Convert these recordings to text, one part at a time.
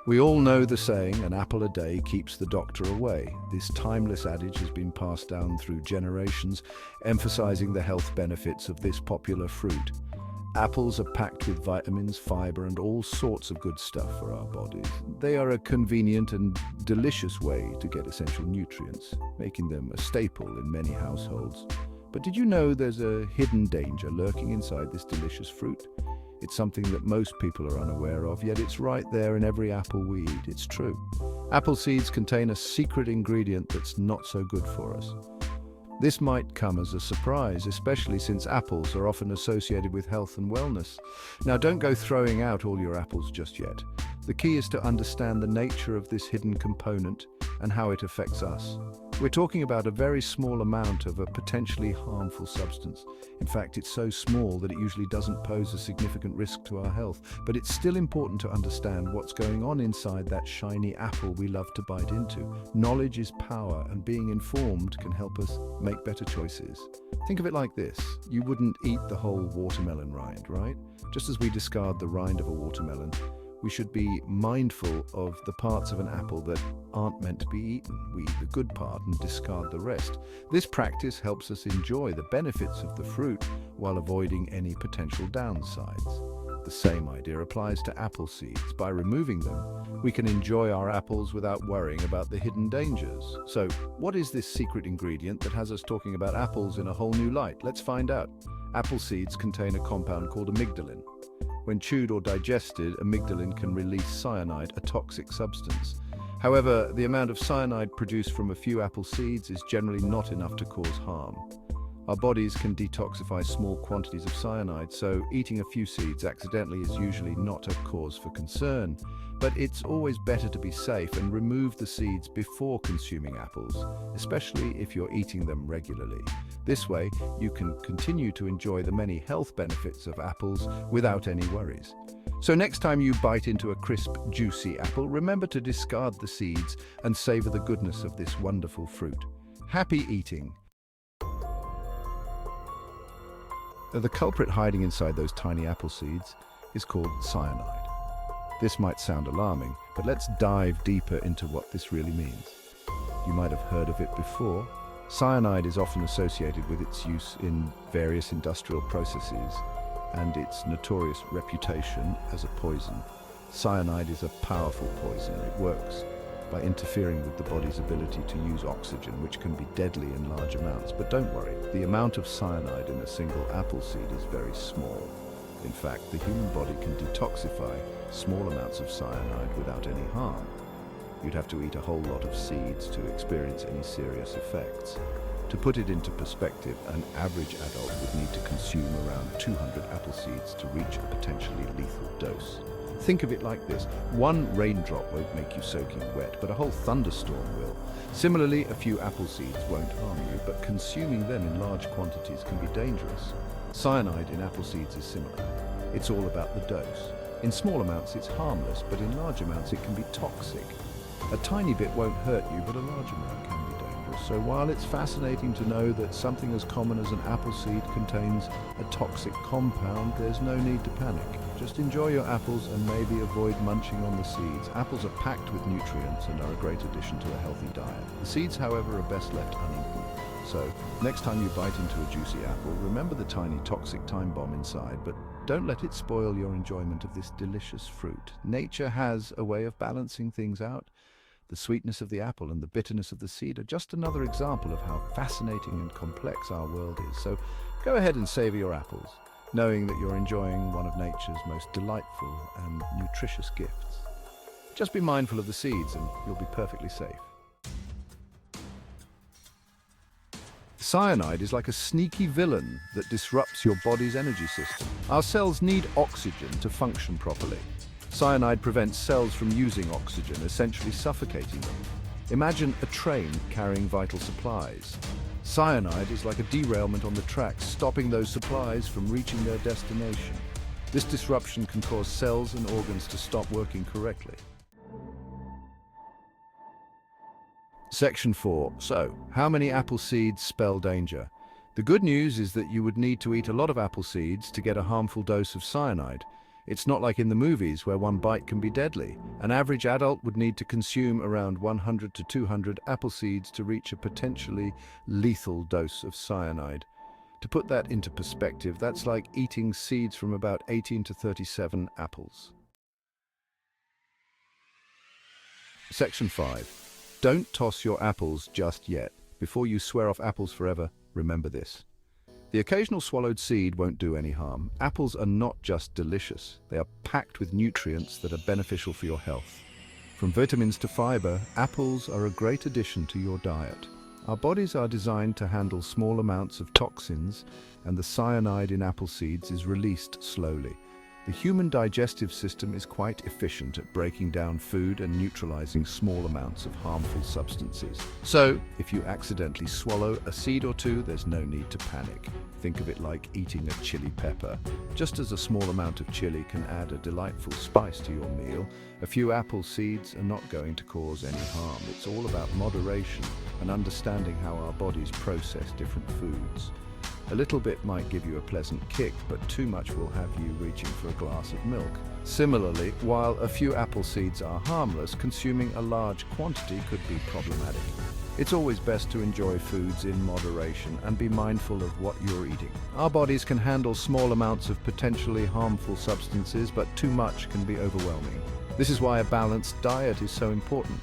We all know the saying, an apple a day keeps the doctor away. This timeless adage has been passed down through generations, emphasizing the health benefits of this popular fruit. Apples are packed with vitamins, fiber, and all sorts of good stuff for our bodies. They are a convenient and delicious way to get essential nutrients, making them a staple in many households. But did you know there's a hidden danger lurking inside this delicious fruit? It's something that most people are unaware of, yet it's right there in every apple we eat. It's true. Apple seeds contain a secret ingredient that's not so good for us. This might come as a surprise, especially since apples are often associated with health and wellness. Now, don't go throwing out all your apples just yet. The key is to understand the nature of this hidden component and how it affects us. We're talking about a very small amount of a potentially harmful substance. In fact, it's so small that it usually doesn't pose a significant risk to our health. But it's still important to understand what's going on inside that shiny apple we love to bite into. Knowledge is power, and being informed can help us make better choices. Think of it like this. You wouldn't eat the whole watermelon rind, right? Just as we discard the rind of a watermelon, we should be mindful of the parts of an apple that aren't meant to be eaten. We eat the good part and discard the rest. This practice helps us enjoy the benefits of the fruit while avoiding any potential downsides. The same idea applies to apple seeds. By removing them, we can enjoy our apples without worrying about the hidden dangers. So, what is this secret ingredient that has us talking about apples in a whole new light? Let's find out. Apple seeds contain a compound called amygdalin. When chewed or digested, amygdalin can release cyanide, a toxic substance. However, the amount of cyanide produced from a few apple seeds is generally not enough to cause harm. Our bodies can detoxify small quantities of cyanide, so eating a few seeds accidentally is usually not a cause for concern. But it's always better to be safe and remove the seeds before consuming apples, especially if you're eating them regularly. This way, you can continue to enjoy the many health benefits of apples without any worries. So next time you bite into a crisp, juicy apple, remember to discard the seeds and savor the goodness of this wonderful fruit. Happy eating! The culprit hiding inside those tiny apple seeds is called cyanide. This might sound alarming, but let's dive deeper into what this really means. You might have heard of it before. Cyanide is often associated with its use in various industrial processes and its notorious reputation as a poison. Cyanide is a powerful poison. It works by interfering with the body's ability to use oxygen, which can be deadly in large amounts. But don't worry, the amount of cyanide in a single apple seed is very small. In fact, the human body can detoxify small amounts of cyanide without any harm. You'd have to eat a whole lot of seeds to experience any serious effects. To put it into perspective, an average adult would need to consume around 200 apple seeds to reach a potentially lethal dose. Think of it like this. One raindrop won't make you soaking wet, but a whole thunderstorm will. Similarly, a few apple seeds won't harm you, but consuming them in large quantities can be dangerous. Cyanide in apple seeds is similar. It's all about the dose. In small amounts it's harmless, but in large amounts it can be toxic. A tiny bit won't hurt you, but a large amount can be dangerous. So while it's fascinating to know that something as common as an apple seed contains a toxic compound, there's no need to panic. Just enjoy your apples and maybe avoid munching on the seeds. Apples are packed with nutrients and are a great addition to a healthy diet. The seeds, however, are best left uneaten. So, next time you bite into a juicy apple, remember the tiny toxic time bomb inside, but don't let it spoil your enjoyment of this delicious fruit. Nature has a way of balancing things out. The sweetness of the apple and the bitterness of the seed are just another example of how fascinating and complex our world is. So, go ahead and savor your apples, knowing that you're enjoying one of nature's most delightful and nutritious gifts. Just be mindful of the seeds and you'll be perfectly safe. Cyanide is like a sneaky villain that disrupts your body's energy system. Our cells need oxygen to function properly. Cyanide prevents cells from using oxygen, essentially suffocating them. Imagine a train carrying vital supplies. Cyanide is like a derailment on the tracks, stopping those supplies from reaching their destination. This disruption can cause cells and organs to stop working correctly. Section 4. So, how many apple seeds spell danger? The good news is that you would need to eat a lot of apple seeds to get a harmful dose of cyanide. It's not like in the movies where one bite can be deadly. An average adult would need to consume around 100 to 200 apple seeds to reach a potentially lethal dose of cyanide. To put that into perspective, that's like eating seeds from about 18 to 37 apples. Section 5. Don't toss your apples just yet. Before you swear off apples forever, remember this. The occasional swallowed seed won't do any harm. Apples are not just delicious, they are packed with nutrients that are beneficial for your health. From vitamins to fiber, apples are a great addition to your diet. Our bodies are designed to handle small amounts of toxins, and the cyanide in apple seeds is released slowly. The human digestive system is quite efficient at breaking down food and neutralizing small amounts of harmful substances. So, if you accidentally swallow a seed or two, there's no need to panic. Think of it like eating a chili pepper. Just as a small amount of chili can add a delightful spice to your meal, a few apple seeds are not going to cause any harm. It's all about moderation and understanding how our bodies process different foods. A little bit might give you a pleasant kick, but too much will have you reaching for a glass of milk. Similarly, while a few apple seeds are harmless, consuming a large quantity could be problematic. It's always best to enjoy foods in moderation and be mindful of what you're eating. Our bodies can handle small amounts of potentially harmful substances, but too much can be overwhelming. This is why a balanced diet is so important.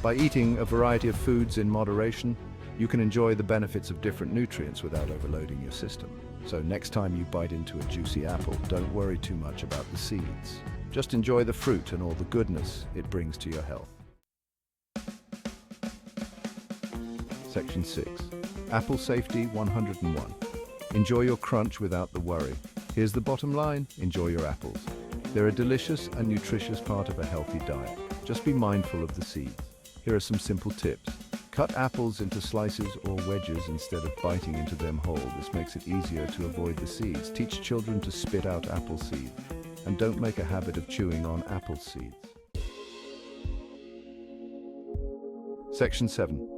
By eating a variety of foods in moderation, you can enjoy the benefits of different nutrients without overloading your system. So next time you bite into a juicy apple, don't worry too much about the seeds. Just enjoy the fruit and all the goodness it brings to your health. Section 6. Apple Safety 101. Enjoy your crunch without the worry. Here's the bottom line: enjoy your apples. They're a delicious and nutritious part of a healthy diet. Just be mindful of the seeds. Here are some simple tips. Cut apples into slices or wedges instead of biting into them whole. This makes it easier to avoid the seeds. Teach children to spit out apple seeds. And don't make a habit of chewing on apple seeds. Section 7.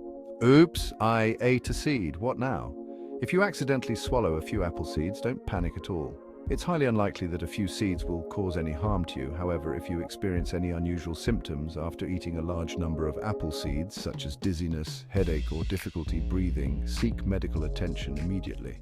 Oops, I ate a seed. What now? If you accidentally swallow a few apple seeds, don't panic at all. It's highly unlikely that a few seeds will cause any harm to you. However, if you experience any unusual symptoms after eating a large number of apple seeds, such as dizziness, headache, or difficulty breathing, seek medical attention immediately.